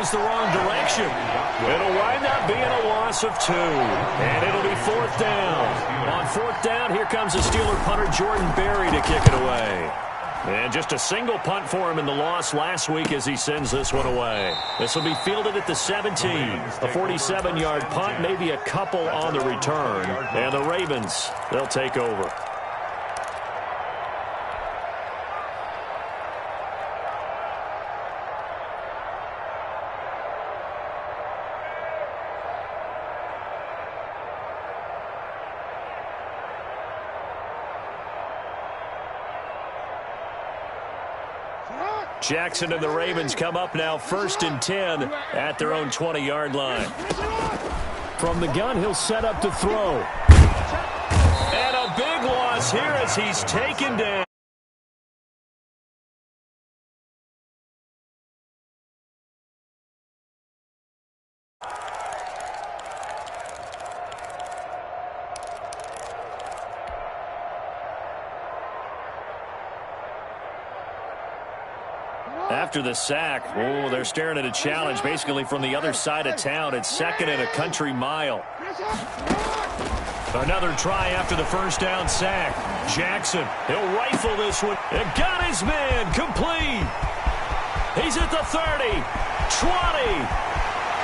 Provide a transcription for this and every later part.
goes the wrong direction. It'll wind up being a loss of 2. And it'll be 4th down. On 4th down, here comes the Steeler punter Jordan Berry to kick it away. And just a single punt for him in the loss last week as he sends this one away. This will be fielded at the 17. A 47-yard punt, maybe a couple on the return. And the Ravens, they'll take over. Jackson and the Ravens come up now 1st and 10 at their own 20-yard line. From the gun, he'll set up to throw. And a big loss here as he's taken down. After the sack, they're staring at a challenge basically from the other side of town. It's 2nd and a country mile. Another try after the first down sack. Jackson, he'll rifle this one. It got his man complete. He's at the 30, 20,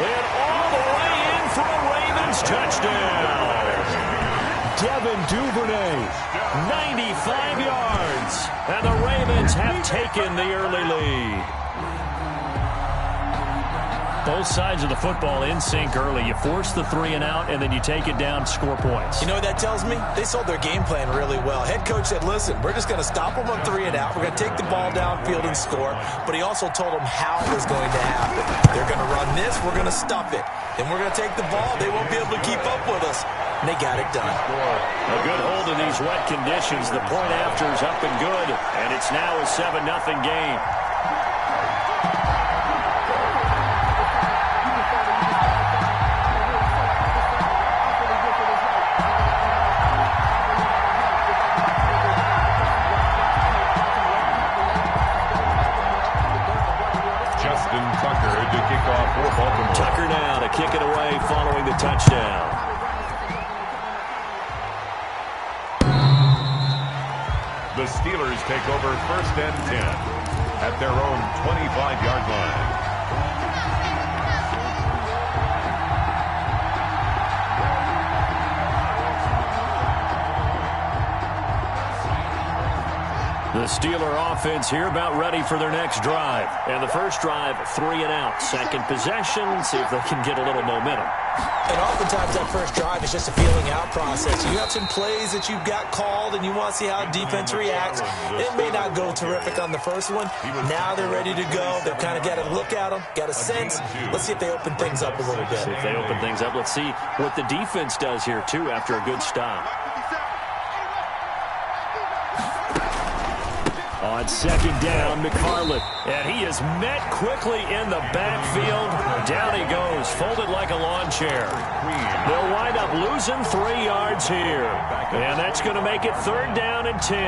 and all the way in for a Ravens touchdown. Devin Duvernay, 95 yards, and the Ravens have taken the early lead. Both sides of the football in sync early. You force the 3 and out, and then you take it down, score points. You know what that tells me? They sold their game plan really well. Head coach said, listen, we're just going to stop them on 3 and out. We're going to take the ball downfield and score. But he also told them how it was going to happen. They're going to run this. We're going to stop it. Then we're going to take the ball. They won't be able to keep up with us. And they got it done. A good hold in these wet conditions. The point after is up and good, and it's now a 7-0 game. Tucker now to kick it away following the touchdown. The Steelers take over 1st and 10 at their own 25-yard line. The Steeler offense here about ready for their next drive. And the first drive, 3 and out. Second possession, see if they can get a little momentum. And oftentimes that first drive is just a feeling out process. You have some plays that you've got called and you want to see how defense reacts. It may not go terrific on the first one. Now they're ready to go. They've kind of got to look at them, got a sense. Let's see if they open things up a little bit. See if they open things up. Let's see what the defense does here, too, after a good stop. On 2nd down, McFarland. And he is met quickly in the backfield. Down he goes, folded like a lawn chair. They'll wind up losing 3 yards here. And that's going to make it 3rd down and 10.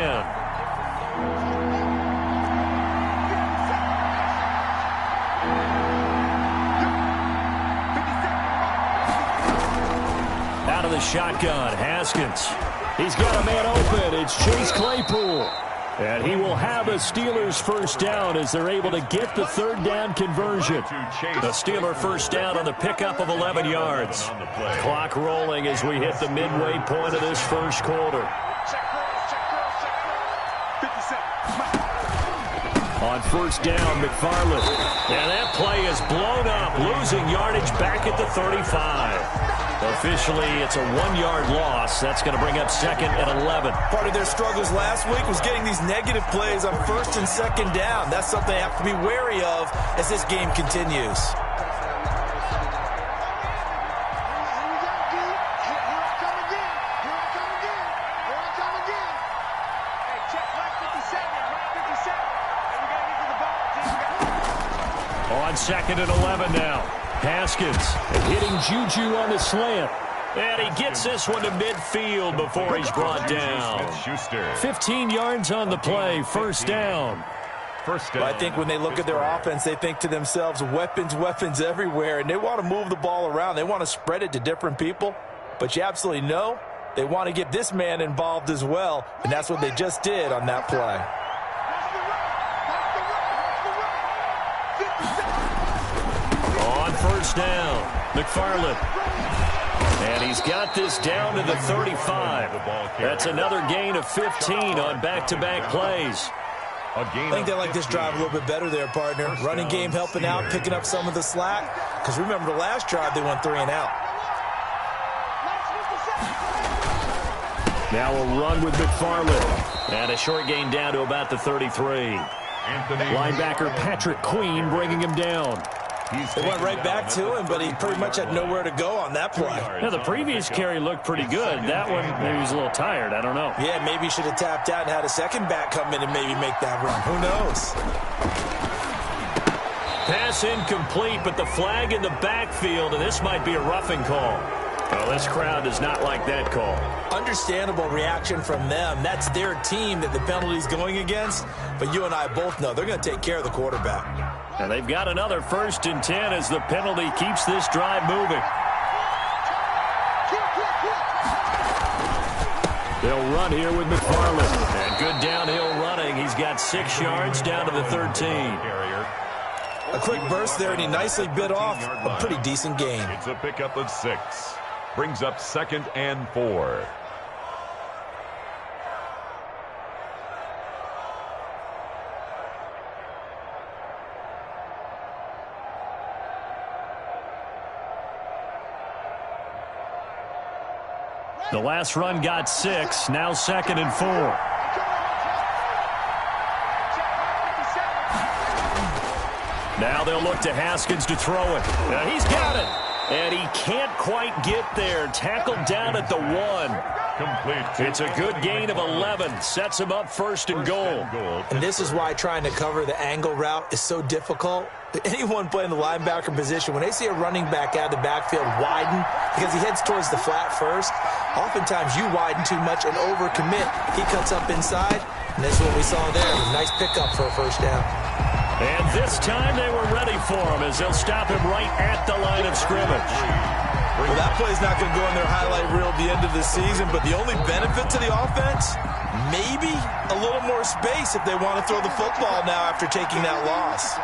Out of the shotgun, Haskins. He's got a man open. It's Chase Claypool. And he will have a Steelers first down as they're able to get the 3rd down conversion. The Steeler first down on the pickup of 11 yards. Clock rolling as we hit the midway point of this first quarter. On 1st down, McFarland. And that play is blown up, losing yardage back at the 35. Officially, it's a 1-yard loss. That's going to bring up 2nd and 11. Part of their struggles last week was getting these negative plays on 1st and 2nd down. That's something they have to be wary of as this game continues. On 2nd and 11 now. Haskins hitting Juju on the slant. And he gets this one to midfield before he's brought down. 15 yards on the play, first down. First down. But I think when they look at their offense, they think to themselves, weapons, weapons everywhere, and they want to move the ball around. They want to spread it to different people, but you absolutely know they want to get this man involved as well, and that's what they just did on that play. On first down, McFarland. And he's got this down to the 35. That's another gain of 15 on back-to-back plays. I think they like this drive a little bit better there, partner. Running game helping out, picking up some of the slack. Because remember the last drive, they went 3 and out. Now a run with McFarland. And a short gain down to about the 33. Linebacker Patrick Queen bringing him down. They went right back to him, but he pretty much had nowhere to go on that play. Yeah, the previous carry looked pretty good. That one, maybe he was a little tired. I don't know. Yeah, maybe he should have tapped out and had a second back come in and maybe make that run. Who knows? Pass incomplete, but the flag in the backfield, and this might be a roughing call. Well, this crowd does not like that call. Understandable reaction from them. That's their team that the penalty's going against. But you and I both know they're going to take care of the quarterback. And they've got another 1st and 10 as the penalty keeps this drive moving. They'll run here with McFarland. And good downhill running. He's got 6 yards down to the 13. A quick burst there, and he nicely bit off a pretty decent gain. It's a pickup of 6. Brings up 2nd and 4. The last run got 6. Now 2nd and 4. Now they'll look to Haskins to throw it. Now he's got it. And he can't quite get there. Tackled down at the 1. Complete. It's a good gain of 11. Sets him up 1st and goal. And this is why trying to cover the angle route is so difficult. Anyone playing the linebacker position, when they see a running back out of the backfield widen, because he heads towards the flat first, oftentimes you widen too much and overcommit. He cuts up inside, and that's what we saw there. Nice pickup for a 1st down. And this time they were ready for him as they'll stop him right at the line of scrimmage. Well, that play's not going to go in their highlight reel at the end of the season, but the only benefit to the offense, maybe a little more space if they want to throw the football now after taking that loss.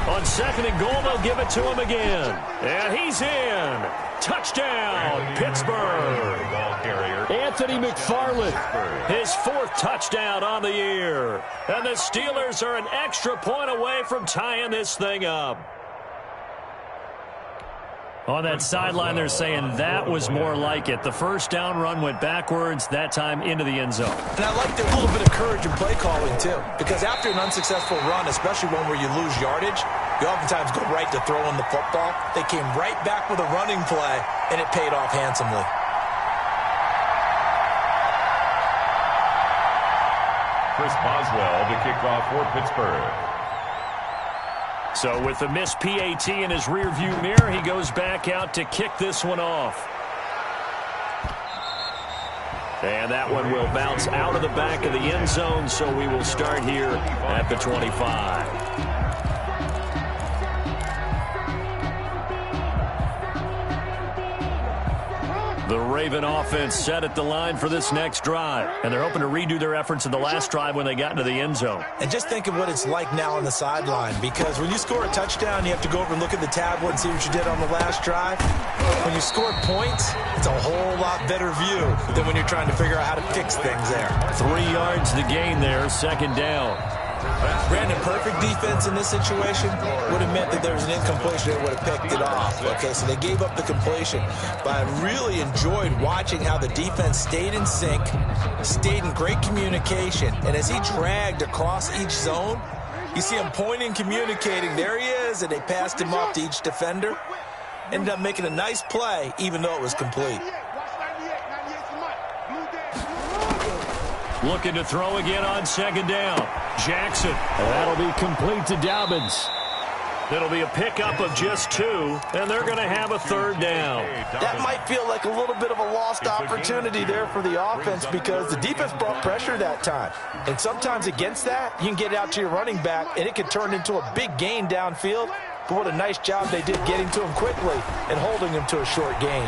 On 2nd and goal, they'll give it to him again. And he's in. Touchdown, Pittsburgh. Anthony McFarland, his 4th touchdown on the year. And the Steelers are an extra point away from tying this thing up. On that sideline, they're saying that was more like it. The 1st down run went backwards, that time into the end zone. And I like a little bit of courage in play calling, too. Because after an unsuccessful run, especially one where you lose yardage, you oftentimes go right to throwing the football. They came right back with a running play, and it paid off handsomely. Chris Boswell to kick off for Pittsburgh. So with the missed PAT in his rearview mirror, he goes back out to kick this one off. And that one will bounce out of the back of the end zone, so we will start here at the 25. The Raven offense set at the line for this next drive, and they're hoping to redo their efforts in the last drive when they got into the end zone. And just think of what it's like now on the sideline, because when you score a touchdown, you have to go over and look at the tablet and see what you did on the last drive. When you score points, it's a whole lot better view than when you're trying to figure out how to fix things there. 3 yards to gain there, 2nd down. Brandon, perfect defense in this situation would have meant that there was an incompletion that would have picked it off. Okay, so they gave up the completion. But I really enjoyed watching how the defense stayed in sync, stayed in great communication. And as he dragged across each zone, you see him pointing, communicating. There he is, and they passed him off to each defender. Ended up making a nice play, even though it was complete. Looking to throw again on 2nd down. Jackson. That'll be complete to Dobbins. It'll be a pickup of just 2, and they're going to have a 3rd down. That might feel like a little bit of a lost opportunity there for the offense because the defense brought pressure that time. And sometimes against that, you can get it out to your running back, and it can turn into a big gain downfield. But what a nice job they did getting to him quickly and holding him to a short gain.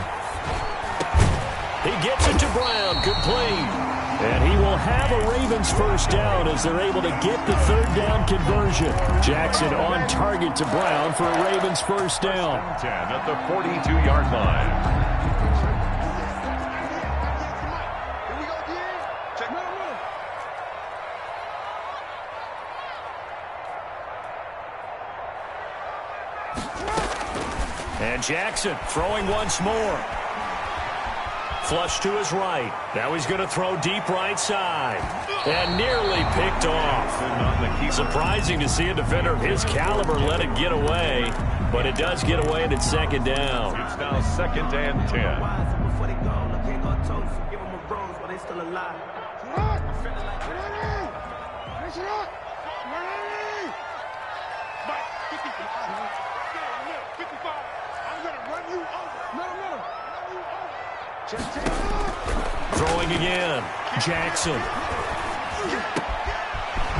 He gets it to Brown, complete. And he will have a Ravens 1st down as they're able to get the 3rd down conversion. Jackson on target to Brown for a Ravens 1st down. 10 at the 42-yard line. And Jackson throwing once more. Flush to his right. Now he's going to throw deep right side. And nearly picked off. Surprising to see a defender of his caliber let it get away. But it does get away and it's 2nd down. It's now 2nd and 10. Throwing again. Jackson.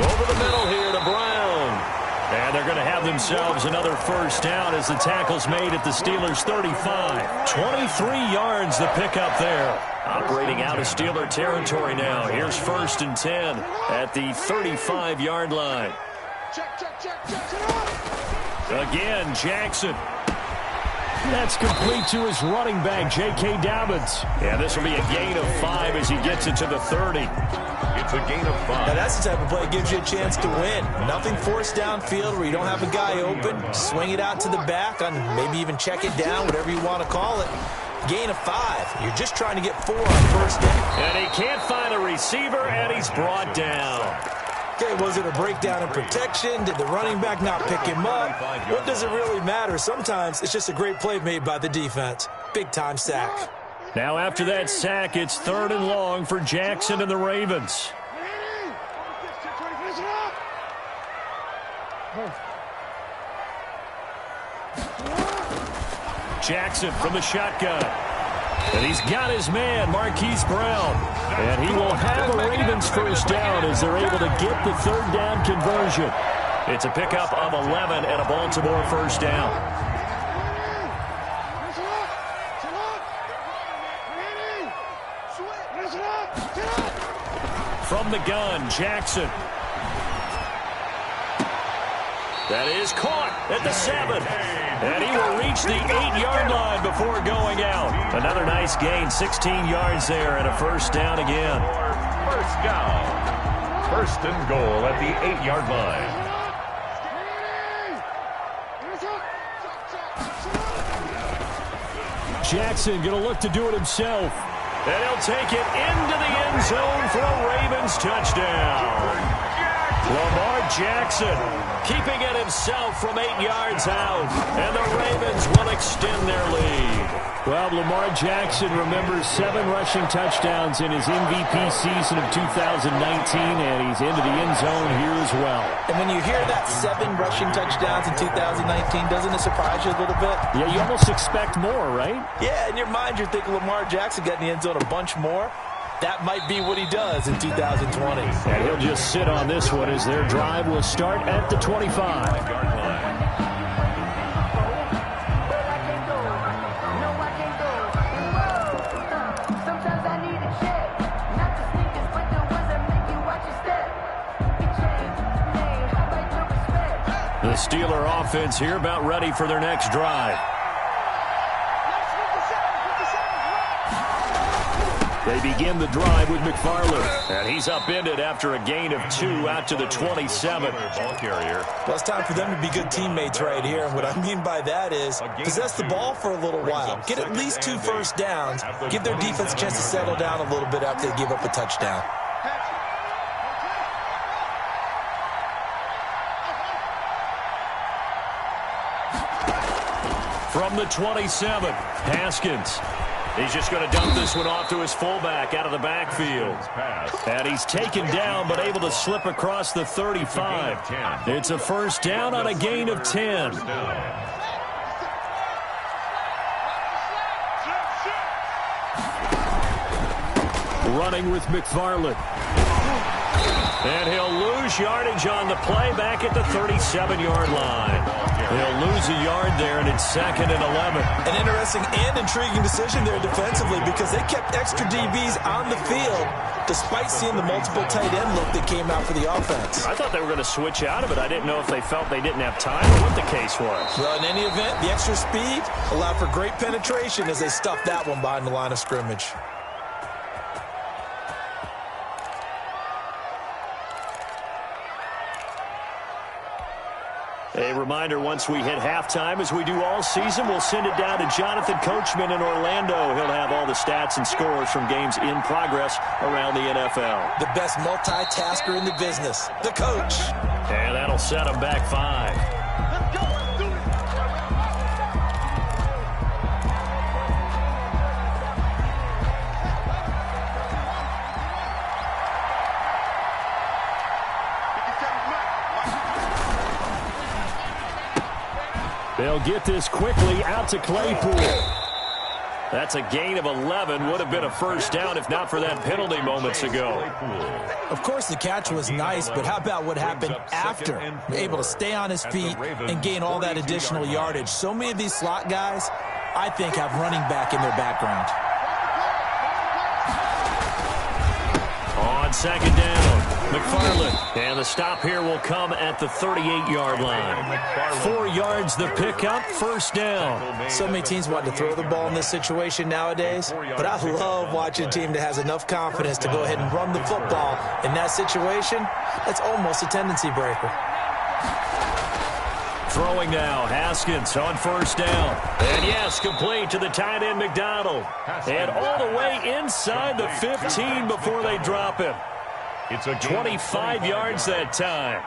Over the middle here to Brown. And they're going to have themselves another 1st down as the tackle's made at the Steelers' 35. 23 yards the pickup there. Operating out of Steeler territory now. Here's 1st and 10 at the 35-yard line. Again, Jackson. That's complete to his running back, J.K. Dobbins. Yeah, this will be a gain of 5 as he gets it to the 30. It's a gain of 5. Now, that's the type of play that gives you a chance to win. Nothing forced downfield where you don't have a guy open. Swing it out to the back on maybe even check it down, whatever you want to call it. Gain of 5. You're just trying to get 4 on 1st down. And he can't find a receiver, and he's brought down. Okay, was it a breakdown in protection? Did the running back not pick him up? What does it really matter? Sometimes it's just a great play made by the defense. Big-time sack. Now after that sack, it's 3rd and long for Jackson and the Ravens. Jackson from the shotgun. And he's got his man, Marquise Brown. And he will have a Ravens 1st down as they're able to get the 3rd down conversion. It's a pickup of 11 and a Baltimore 1st down. From the gun, Jackson. That is caught at the 7. And he will reach the 8-yard line before going out. Another nice gain, 16 yards there, and a 1st down again. 1st down. 1st and goal at the 8-yard line. Jackson going to look to do it himself. And he'll take it into the end zone for a Ravens touchdown. Lamar Jackson keeping it himself from 8 yards out. And the Ravens will extend their lead. Well, Lamar Jackson remembers 7 rushing touchdowns in his MVP season of 2019, and he's into the end zone here as well. And when you hear that 7 rushing touchdowns in 2019, doesn't it surprise you a little bit? Yeah, you almost expect more, right? Yeah, in your mind you're thinking Lamar Jackson got in the end zone a bunch more. That might be what he does in 2020. And he'll just sit on this one as their drive will start at the 25-yard line. The Steeler offense here about ready for their next drive. They begin the drive with McFarland. And he's upended after a gain of 2 out to the 27. Ball carrier. Well, it's time for them to be good teammates right here. And what I mean by that is possess the ball for a little while. Get at least 2 first downs. Give their defense a chance to settle down a little bit after they give up a touchdown. From the 27, Haskins. He's just going to dump this one off to his fullback out of the backfield. And he's taken down but able to slip across the 35. It's a first down on a gain of 10. Running with McFarland. And he'll lose yardage on the play back at the 37-yard line. He'll lose a yard there, and it's 2nd and 11. An interesting and intriguing decision there defensively because they kept extra DBs on the field despite seeing the multiple tight end look that came out for the offense. I thought they were going to switch out of it. I didn't know if they felt they didn't have time or what the case was. Well, in any event, the extra speed allowed for great penetration as they stuffed that one behind the line of scrimmage. A reminder, once we hit halftime, as we do all season, we'll send it down to Jonathan Coachman in Orlando. He'll have all the stats and scores from games in progress around the NFL. The best multitasker in the business, the coach. And that'll set him back 5. They'll get this quickly out to Claypool. That's a gain of 11. Would have been a first down if not for that penalty moments ago. Of course, the catch was nice, but how about what happened after? Able to stay on his feet and gain all that additional yardage. So many of these slot guys, I think, have running back in their background. On 2nd down, McFarland. And the stop here will come at the 38-yard line. 4 yards the pickup, first down. So many teams want to throw the ball in this situation nowadays, but I love watching a team that has enough confidence to go ahead and run the football. In that situation, that's almost a tendency breaker. Throwing now, Haskins on first down. And yes, complete to the tight end, McDonald. And all the way inside the 15 before they drop him. It's a 25 yards that time.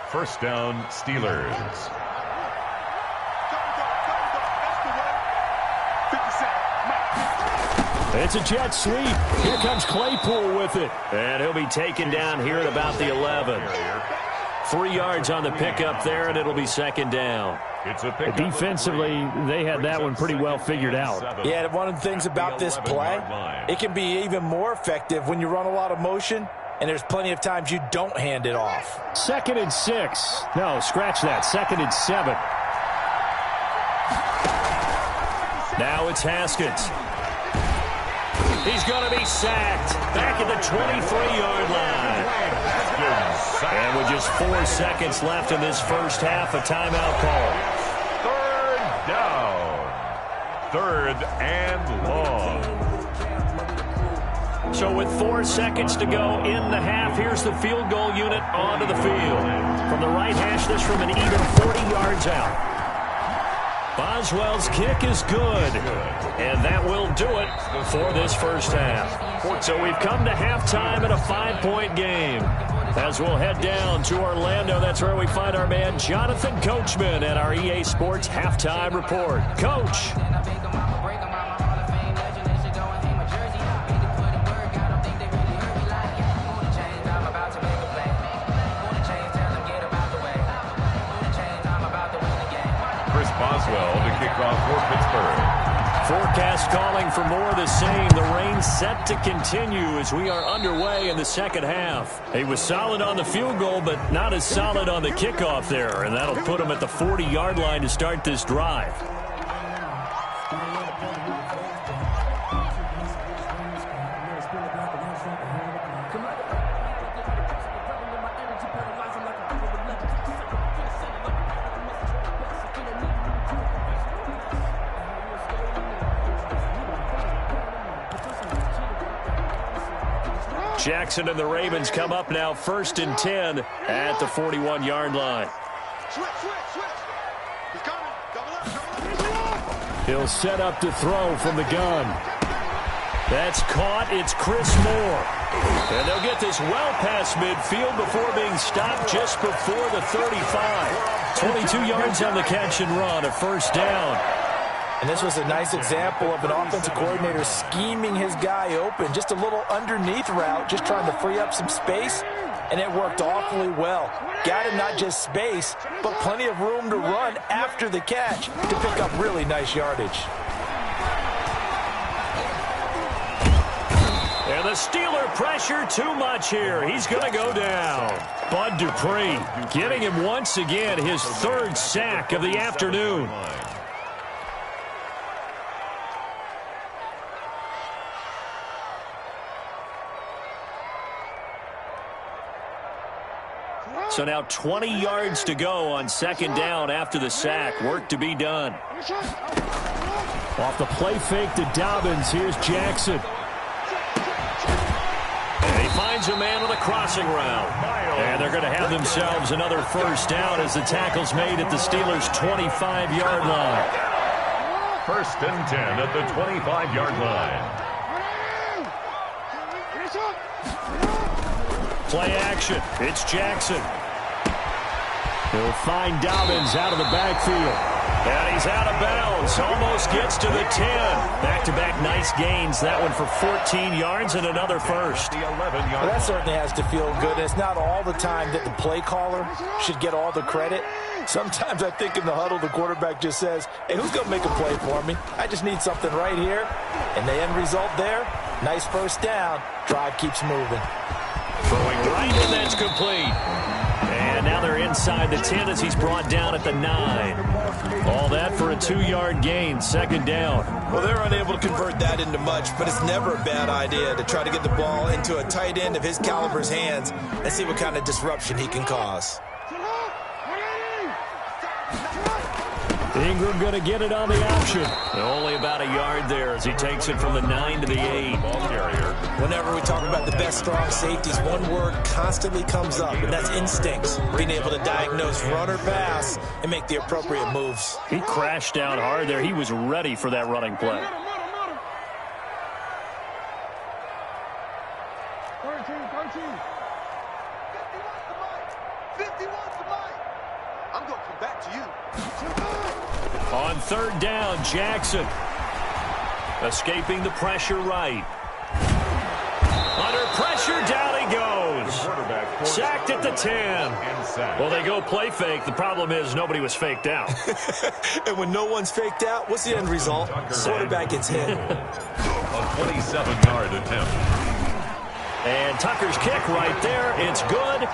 First down, Steelers. It's a jet sweep. Here comes Claypool with it. And he'll be taken down here at about the 11. 3 yards on the pickup there, and it'll be 2nd down. Defensively, they had that one pretty well figured out. Yeah, one of the things about this play, it can be even more effective when you run a lot of motion, and there's plenty of times you don't hand it off. 2nd and 6. No, scratch that. 2nd and 7. Now it's Haskins. He's going to be sacked back at the 23-yard line. And with just 4 seconds left in this first half, a timeout call. 3rd down. 3rd and long. So with 4 seconds to go in the half, here's the field goal unit onto the field. From the right hash, this from an even 40 yards out. Boswell's kick is good, and that will do it for this first half. So we've come to halftime in a 5-point game. As we'll head down to Orlando, that's where we find our man Jonathan Coachman at our EA Sports Halftime Report. Coach. Boswell to kick off for Pittsburgh. Forecast calling for more of the same. The rain set to continue as we are underway in the second half. He was solid on the field goal, but not as solid on the kickoff there, and that'll put him at the 40-yard line to start this drive. Jackson and the Ravens come up now 1st and 10 at the 41-yard line. He'll set up to throw from the gun. That's caught. It's Chris Moore. And they'll get this well past midfield before being stopped just before the 35. 22 yards on the catch and run, a first down. And this was a nice example of an offensive coordinator scheming his guy open. Just a little underneath route, just trying to free up some space, and it worked awfully well. Got him not just space, but plenty of room to run after the catch to pick up really nice yardage. And the Steeler pressure too much here. He's going to go down. Bud Dupree getting him once again his third sack of the afternoon. So now 20 yards to go on second down after the sack. Work to be done. Off the play fake to Dobbins. Here's Jackson. And he finds a man on the crossing route. And they're going to have themselves another first down as the tackle's made at the Steelers' 25-yard line. First and 10 at the 25-yard line. Play action. It's Jackson. He'll find Dobbins out of the backfield. And he's out of bounds. Almost gets to the 10. Back-to-back nice gains. That one for 14 yards and another first. Well, that certainly has to feel good. It's not all the time that the play caller should get all the credit. Sometimes I think in the huddle, the quarterback just says, hey, who's going to make a play for me? I just need something right here. And the end result there, nice first down. Drive keeps moving. Throwing right, and that's complete. And now they're inside the 10 as he's brought down at the 9. All that for a 2-yard gain, second down. Well, they're unable to convert that into much, but it's never a bad idea to try to get the ball into a tight end of his caliber's hands and see what kind of disruption he can cause. Ingram going to get it on the option. Only about a yard there as he takes it from the 9 to the 8. Ball carrier. Whenever we talk about the best strong safeties, one word constantly comes up, and that's instincts. Being able to diagnose run or pass and make the appropriate moves. He crashed down hard there. He was ready for that running play. On third down, Jackson. Escaping the pressure right. Under pressure, down he goes. Sacked at the 10. Well, they go play fake. The problem is nobody was faked out. And when no one's faked out, what's the end result? Quarterback gets hit. A 27-yard attempt. And Tucker's kick right there. It's good.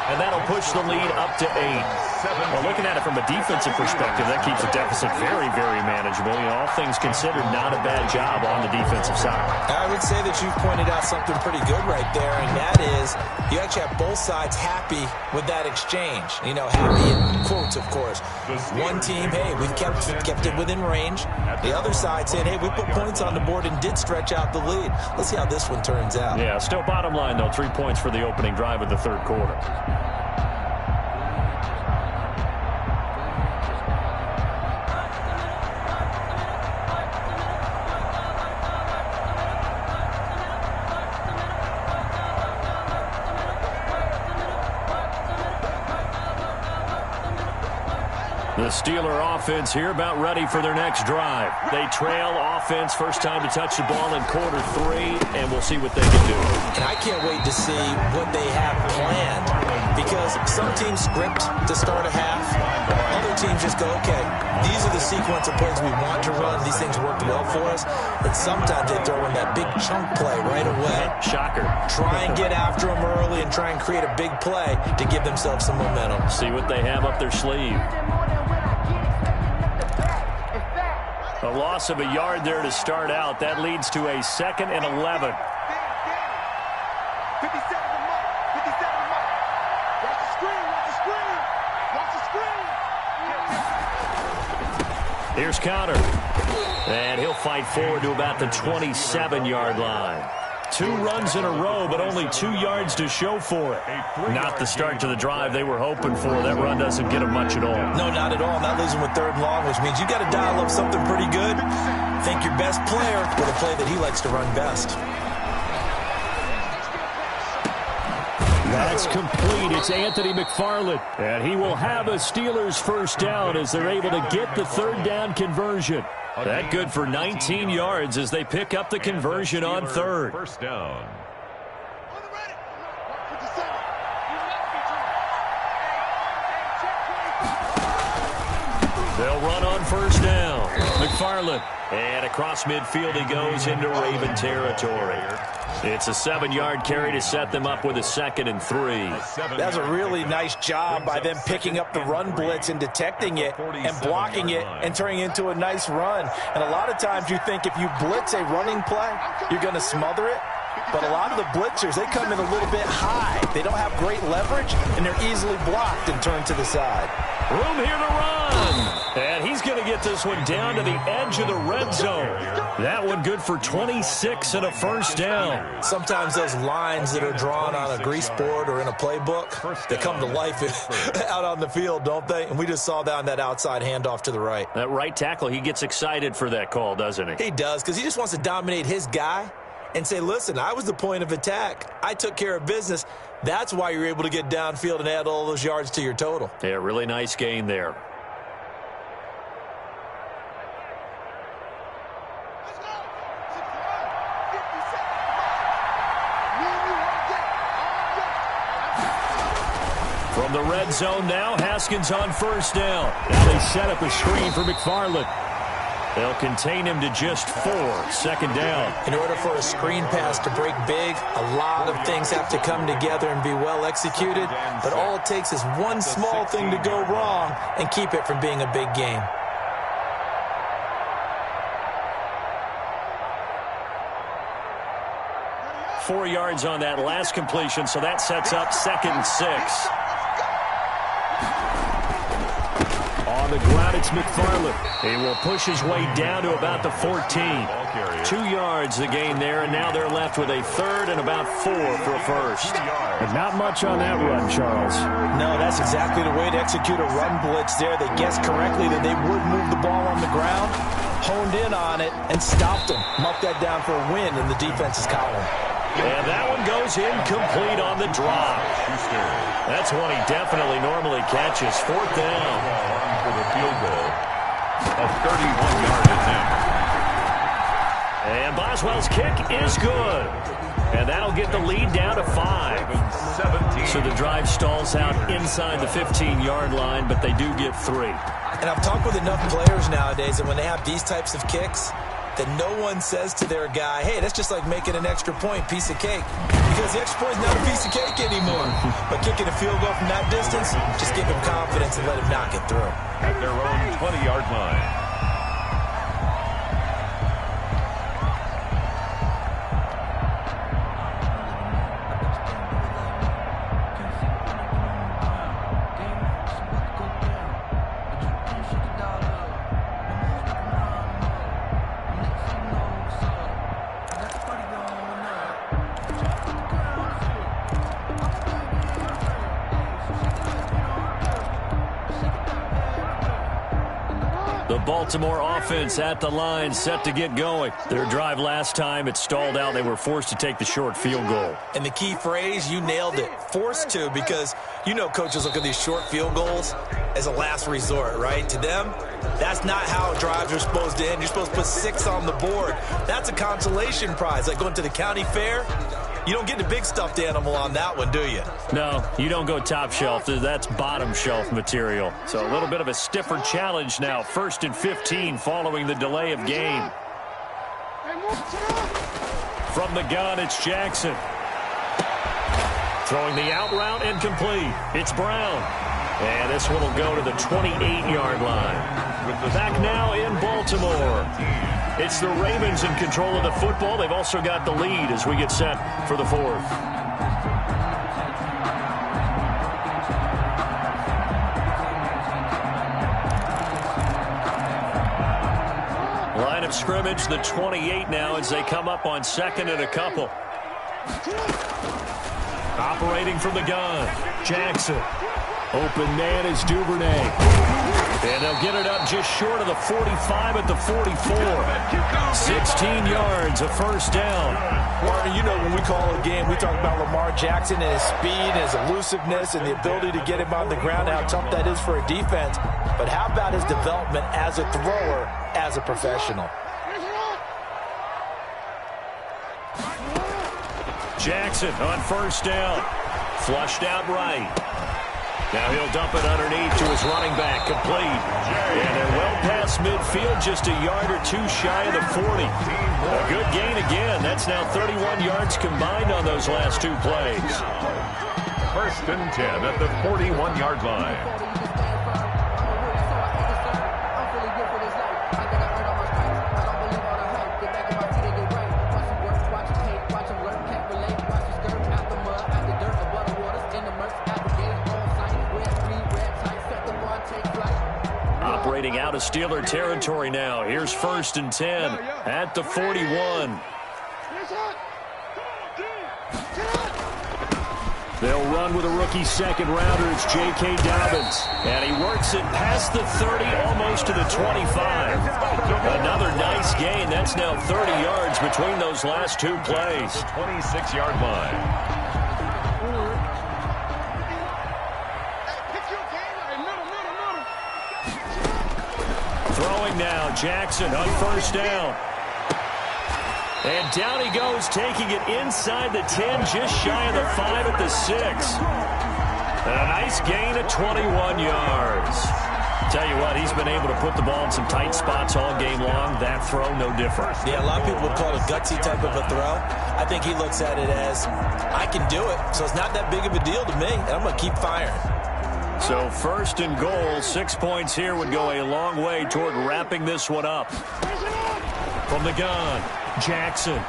And that'll push the lead up to 8. Well, looking at it from a defensive perspective, that keeps the deficit very, very manageable. You know, all things considered, not a bad job on the defensive side. I would say that you've pointed out something pretty good right there, and that is you actually have both sides happy with that exchange. You know, happy in quotes, of course. One team, hey, we've kept it within range. The other side saying, hey, we put points on the board and did stretch out the lead. Let's see how this one turns out. Yeah, still bottom line, though, 3 points for the opening drive of the third quarter. The Steeler offense here about ready for their next drive. They trail offense, first time to touch the ball in quarter 3, and we'll see what they can do. And I can't wait to see what they have planned, because some teams script to start a half. Other teams just go, okay, these are the sequence of plays we want to run. These things worked well for us. And sometimes they throw in that big chunk play right away. Shocker. Try and get after them early and try and create a big play to give themselves some momentum. See what they have up their sleeve. A loss of a yard there to start out. That leads to a 2nd and 11. Here's Counter. And he'll fight forward to about the 27-yard line. 2 runs in a row, but only 2 yards to show for it. Not the start to the drive they were hoping for. That run doesn't get them much at all. No, not at all. Not losing with 3rd and long, which means you got to dial up something pretty good. Think your best player with a play that he likes to run best. That's complete. It's Anthony McFarland. And he will have a Steelers first down as they're able to get the 3rd down conversion. That good for 19 yards as they pick up the conversion on third. First down. They'll run on first down. McFarland. And across midfield he goes into Raven territory. It's a 7-yard carry to set them up with a 2nd and 3. That's a really nice job by them picking up the run blitz and detecting it and blocking it and turning it into a nice run. And a lot of times you think if you blitz a running play, you're going to smother it. But a lot of the blitzers, they come in a little bit high. They don't have great leverage, and they're easily blocked and turned to the side. Room here to run. And he's going to get this one down to the edge of the red zone. That one good for 26 and a first down. Sometimes those lines that are drawn on a grease board or in a playbook, they come to life out on the field, don't they? And we just saw that on that outside handoff to the right. That right tackle, he gets excited for that call, doesn't he? He does, because he just wants to dominate his guy and say, listen, I was the point of attack. I took care of business. That's why you're able to get downfield and add all those yards to your total. Yeah, really nice gain there. From the red zone now, Haskins on first down. Now they set up a screen for McFarland. They'll contain him to just 4. 2nd down. In order for a screen pass to break big, a lot of things have to come together and be well executed. But all it takes is one small thing to go wrong and keep it from being a big game. Four yards on that last completion, so that sets up 2nd and 6. On the ground, it's McFarland. He will push his way down to about the 14. 2 yards the gain there, and now they're left with a 3rd and about 4 for a first. And not much on that run, Charles. No, that's exactly the way to execute a run blitz there. They guessed correctly that they would move the ball on the ground, honed in on it, and stopped them. Marked that down for a win in the defense's column. And that one goes incomplete on the drop. That's one he definitely normally catches. 4th down. For the field goal. A 31-yard attempt. And Boswell's kick is good. And that'll get the lead down to 5. So the drive stalls out inside the 15-yard line, but they do get 3. And I've talked with enough players nowadays that when they have these types of kicks, that no one says to their guy, hey, that's just like making an extra point, piece of cake. Because the extra point is not a piece of cake anymore. But kicking a field goal from that distance, just give him confidence and let him knock it through. At their own 20-yard line. Baltimore offense at the line, set to get going. Their drive last time, it stalled out. They were forced to take the short field goal. And the key phrase, you nailed it, forced to, because you know coaches look at these short field goals as a last resort, right? To them, that's not how drives are supposed to end. You're supposed to put 6 on the board. That's a consolation prize, like going to the county fair. You don't get the big stuffed animal on that one, do you? No, you don't go top shelf. That's bottom shelf material. So a little bit of a stiffer challenge now. 1st and 15 following the delay of game. From the gun, it's Jackson. Throwing the out route incomplete. It's Brown. And this one will go to the 28-yard line. Back now in Baltimore. It's the Ravens in control of the football. They've also got the lead as we get set for the 4th. Line of scrimmage, the 28 now as they come up on 2nd and a couple. Operating from the gun, Jackson. Open man is Duvernay. And they'll get it up just short of the 45 at the 44. 16 yards, a first down. Martin, you know when we call a game, we talk about Lamar Jackson and his speed and his elusiveness and the ability to get him on the ground, how tough that is for a defense. But how about his development as a thrower as a professional. Jackson on first down. Flushed out right. Now he'll dump it underneath to his running back. Complete. And they're well past midfield, just a yard or two shy of the 40. A good gain again. That's now 31 yards combined on those last two plays. 1st and 10 at the 41-yard line. Operating out of Steeler territory now. Here's 1st and 10 at the 41. They'll run with a rookie second rounder. It's J.K. Dobbins. And he works it past the 30, almost to the 25. Another nice gain. That's now 30 yards between those last two plays. 26-yard line. Throwing now, Jackson on first down. And down he goes, taking it inside the 10, just shy of the 5 at the 6. And a nice gain of 21 yards. Tell you what, he's been able to put the ball in some tight spots all game long. That throw, no different. Yeah, a lot of people would call it a gutsy type of a throw. I think he looks at it as, I can do it, so it's not that big of a deal to me, and I'm going to keep firing. So 1st and goal, 6 points here would go a long way toward wrapping this one up. From the gun, Jackson.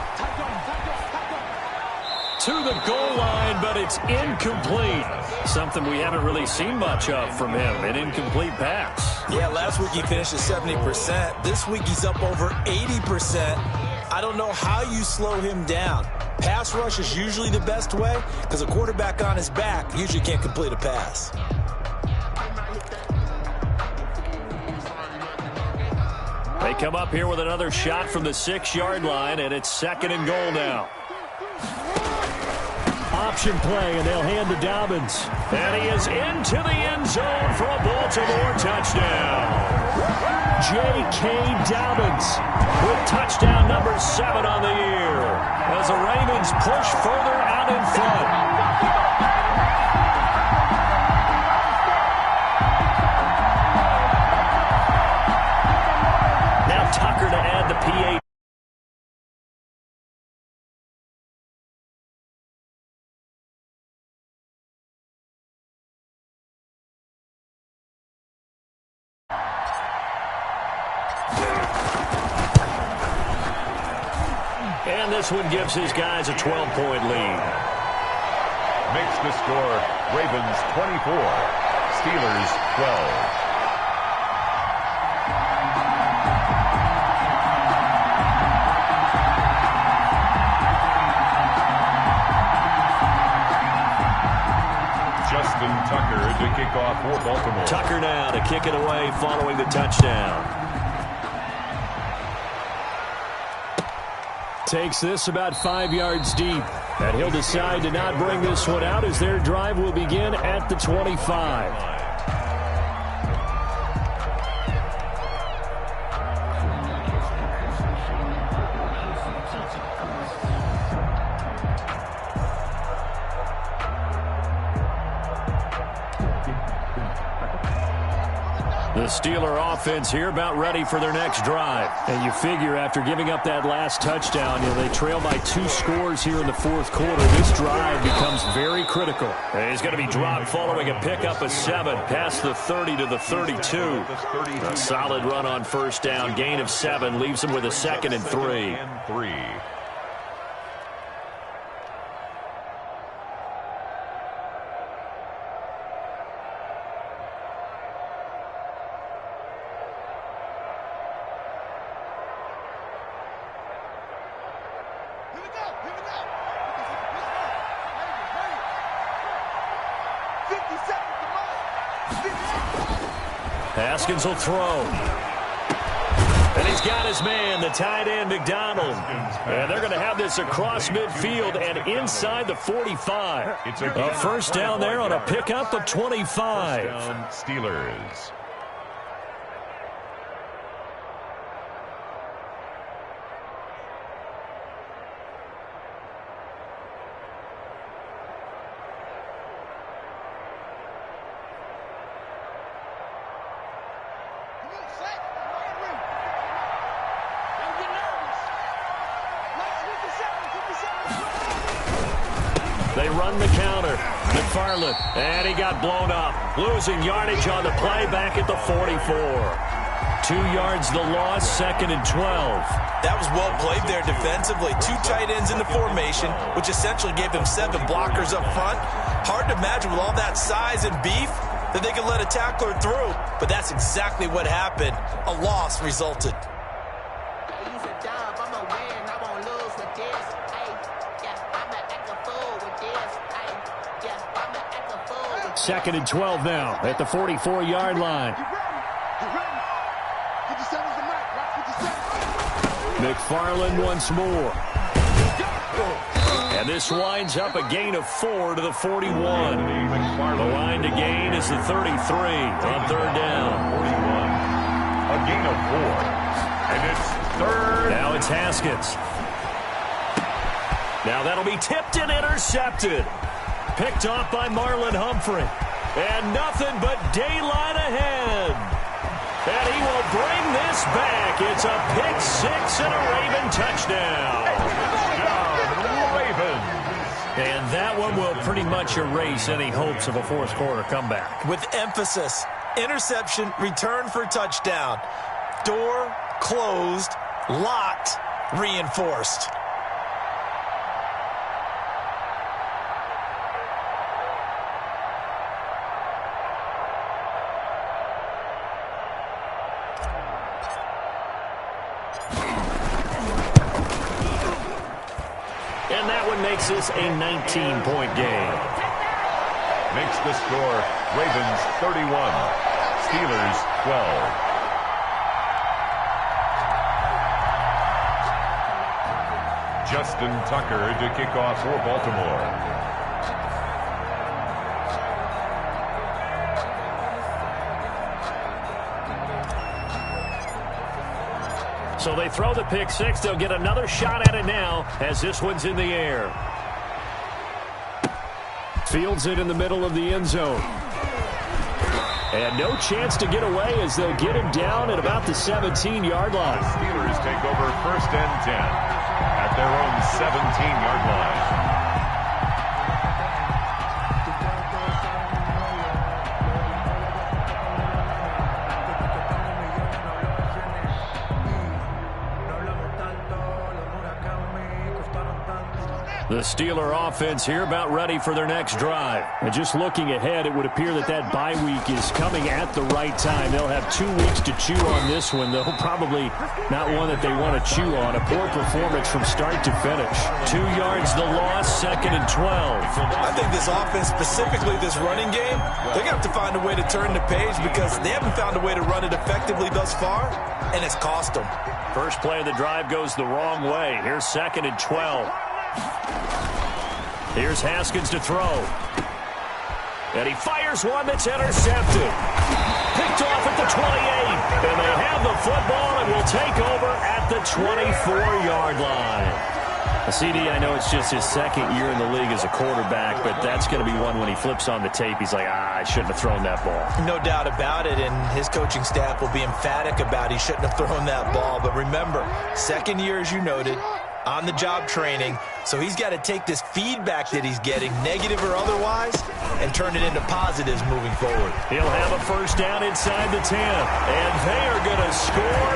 To the goal line, but it's incomplete. Something we haven't really seen much of from him, an incomplete pass. Yeah, last week he finished at 70%. This week he's up over 80%. I don't know how you slow him down. Pass rush is usually the best way because a quarterback on his back usually can't complete a pass. They come up here with another shot from the 6-yard line, and it's 2nd and goal now. Option play, and they'll hand to Dobbins. And he is into the end zone for a Baltimore touchdown. J.K. Dobbins with touchdown number 7 on the year as the Ravens push further out in front. Tucker to add the PA. And this one gives his guys a 12-point lead. Makes the score Ravens 24, Steelers 12. Tucker to kick off for Baltimore. Tucker now to kick it away following the touchdown. Takes this about 5 yards deep. And he'll decide to not bring this one out as their drive will begin at the 25. The Steeler offense here about ready for their next drive. And you figure after giving up that last touchdown, they trail by 2 scores here in the 4th quarter. This drive becomes very critical. And he's going to be dropped following a pickup of 7 past the 30 to the 32. A solid run on first down. Gain of 7 leaves him with a 2nd and 3. Haskins will throw. And he's got his man, the tight end, McDonald. And they're going to have this across midfield and inside the 45. It's a first down there on a pickup of 25. Steelers. run the counter. McFarland, and he got blown up. Losing yardage on the play back at the 44. 2 yards the loss, 2nd and 12. That was well played there defensively. 2 tight ends in the formation, which essentially gave them 7 blockers up front. Hard to imagine with all that size and beef that they could let a tackler through. But that's exactly what happened. A loss resulted. 2nd and 12 now at the 44-yard line. McFarland once more. And this winds up a gain of 4 to the 41. The line to gain is the 33 on 3rd down. 41. A gain of 4. And it's 3rd. Now it's Haskins. Now that'll be tipped and intercepted. Picked off by Marlon Humphrey. And nothing but daylight ahead. And he will bring this back. It's a pick 6 and a Raven touchdown. Ravens. And that one will pretty much erase any hopes of a fourth-quarter comeback. With emphasis, interception, return for touchdown. Door closed, locked, reinforced. And that one makes this a 19-point game. Makes the score Ravens 31, Steelers 12. Justin Tucker to kick off for Baltimore. So they throw the pick 6. They'll get another shot at it now as this one's in the air. Fields it in the middle of the end zone. And no chance to get away as they'll get him down at about the 17-yard line. The Steelers take over 1st and 10 at their own 17-yard line. The Steeler offense here about ready for their next drive. And just looking ahead, it would appear that that bye week is coming at the right time. They'll have 2 weeks to chew on this one, though probably not one that they want to chew on. A poor performance from start to finish. 2 yards the loss, 2nd and 12. I think this offense, specifically this running game, they're going to have to find a way to turn the page because they haven't found a way to run it effectively thus far, and it's cost them. First play of the drive goes the wrong way. Here's 2nd and 12. Here's Haskins to throw. And he fires one that's intercepted. Picked off at the 28. And they have the football and will take over at the 24-yard line. CD, I know it's just his 2nd year in the league as a quarterback, but that's going to be one when he flips on the tape. He's like, I shouldn't have thrown that ball. No doubt about it, and his coaching staff will be emphatic about he shouldn't have thrown that ball. But remember, 2nd year, as you noted, on-the-job training, so he's got to take this feedback that he's getting, negative or otherwise, and turn it into positives moving forward. He'll have a first down inside the 10, and they are going to score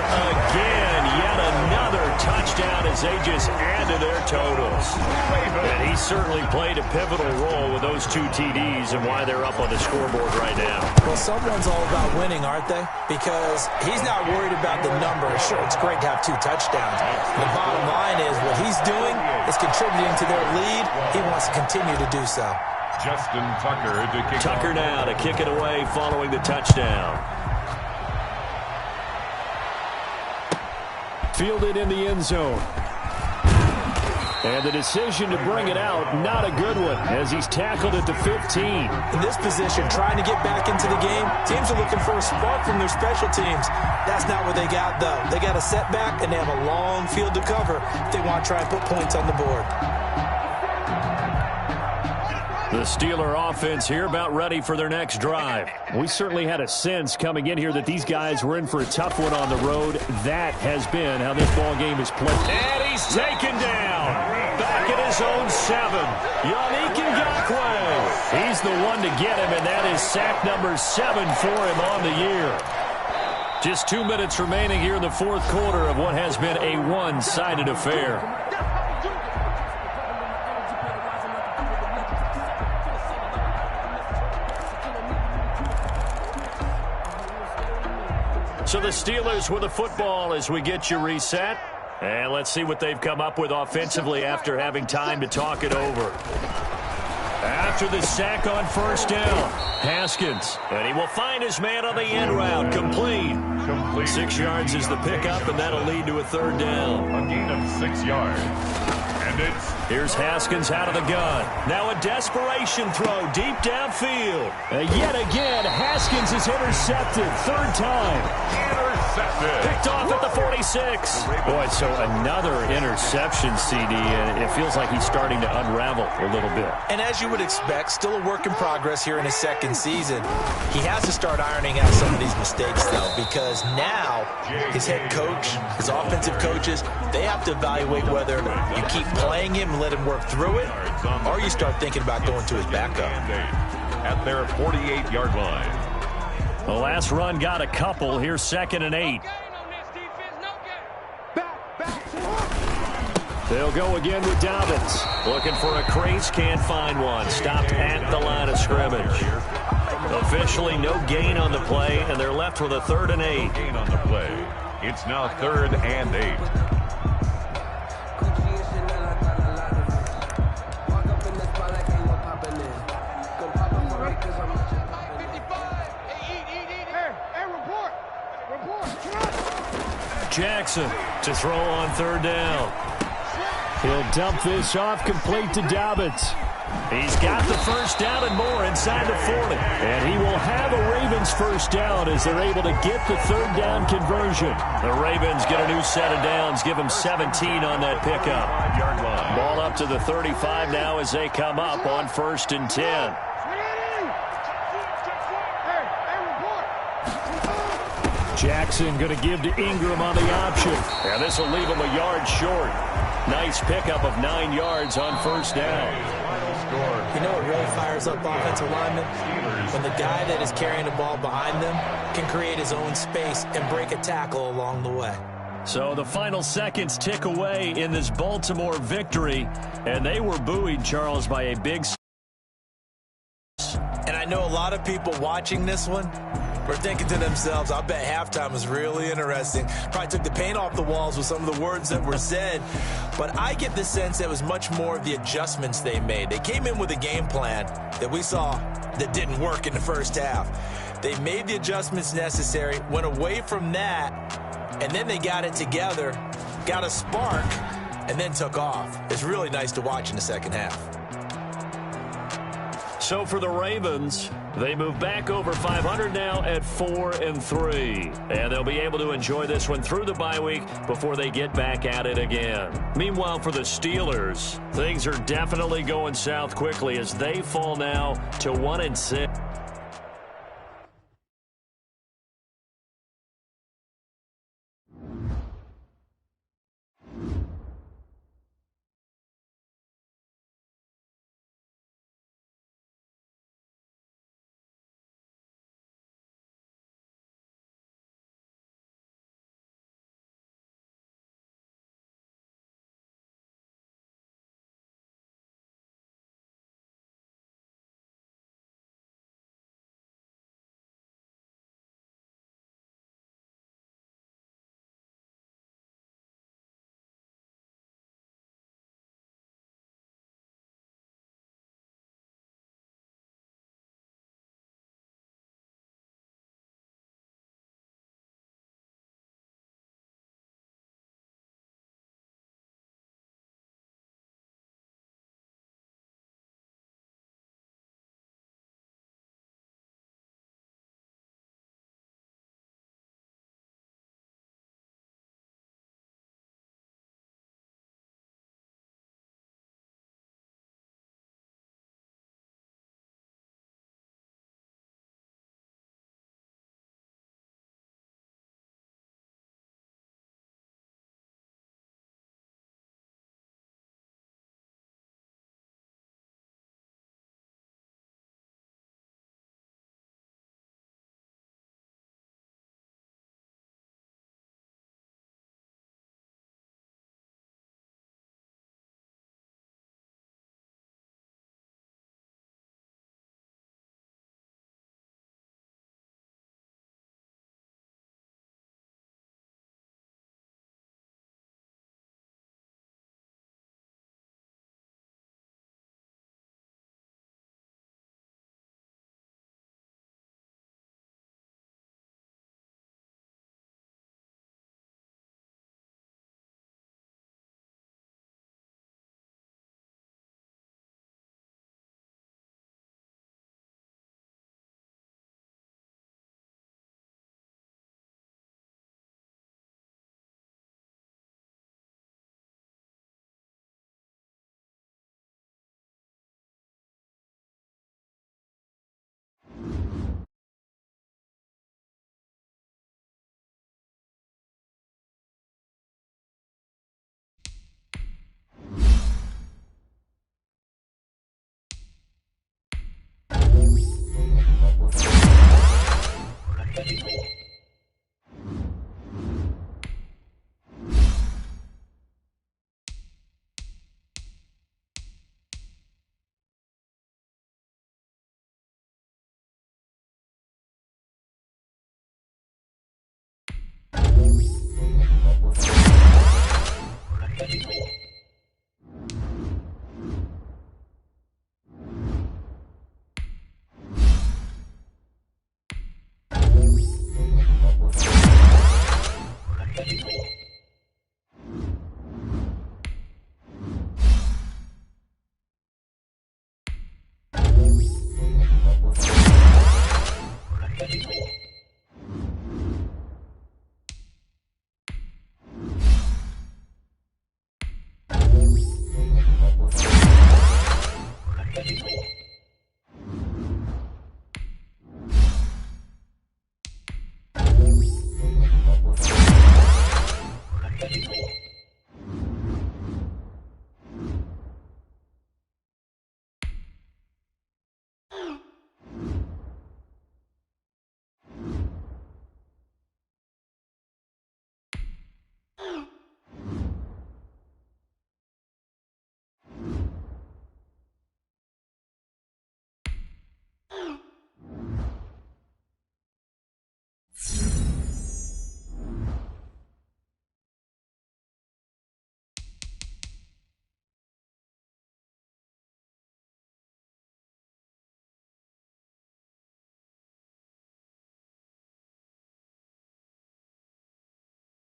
again. Yet another touchdown as they just add to their totals. And he certainly played a pivotal role with those 2 TDs and why they're up on the scoreboard right now. Well, someone's all about winning, aren't they? Because he's not worried about the number. Sure, it's great to have 2 touchdowns. The bottom line is what he's doing is contributing to their lead. He wants to continue to do so. Justin Tucker to kick Tucker now to kick it away following the touchdown. Fielded in the end zone. And the decision to bring it out, not a good one, as he's tackled at the 15. In this position, trying to get back into the game, teams are looking for a spark from their special teams. That's not what they got, though. They got a setback, and they have a long field to cover if they want to try and put points on the board. The Steeler offense here about ready for their next drive. We certainly had a sense coming in here that these guys were in for a tough one on the road. That has been how this ball game is played. And he's taken down. Back at his own 7. Yannick Ngakoue He's the one to get him, and that is sack number 7 for him on the year. Just 2 minutes remaining here in the fourth quarter of what has been a one-sided affair. So the Steelers with the football as we get you reset. And let's see what they've come up with offensively after having time to talk it over. After the sack on first down, Haskins. And he will find his man on the end route. Complete. 6 yards is the pickup, and that'll lead to a third down. A gain of 6 yards. And here's Haskins out of the gun. Now a desperation throw deep downfield. Yet again, Haskins is intercepted. Third time. intercepted. Picked off at the 46. Boy, so another interception, CD, and it feels like he's starting to unravel a little bit. And as you would expect, still a work in progress here in his second season. He has to start ironing out some of these mistakes, though, because now his head coach, his offensive coaches, they have to evaluate whether you keep playing him and let him work through it, or you start thinking about going to his backup. At their 48-yard line. The last run got a couple. Here's 2nd and 8. They'll go again with Dobbins. Looking for a crease, can't find one. Stopped at the line of scrimmage. Officially no gain on the play, and they're left with a 3rd and 8. Gain on the play. It's now 3rd and 8. Jackson to throw on 3rd down. He'll dump this off, complete to Dobbins. He's got the first down and more inside the 40. And he will have a Ravens first down as they're able to get the 3rd down conversion. The Ravens get a new set of downs, give them 17 on that pickup. Ball up to the 35 now as they come up on 1st and 10. Jackson going to give to Ingram on the option. And this will leave him a yard short. Nice pickup of 9 yards on 1st down. You know what really fires up offensive linemen? When the guy that is carrying the ball behind them can create his own space and break a tackle along the way. So the final seconds tick away in this Baltimore victory. And they were buoyed, Charles, by a big... And I know a lot of people watching this one were thinking to themselves, I bet halftime was really interesting. Probably took the paint off the walls with some of the words that were said. But I get the sense that it was much more of the adjustments they made. They came in with a game plan that we saw that didn't work in the first half. They made the adjustments necessary, went away from that, and then they got it together, got a spark, and then took off. It's really nice to watch in the second half. So for the Ravens, they move back over 500 now at 4-3. And they'll be able to enjoy this one through the bye week before they get back at it again. Meanwhile, for the Steelers, things are definitely going south quickly as they fall now to 1-6.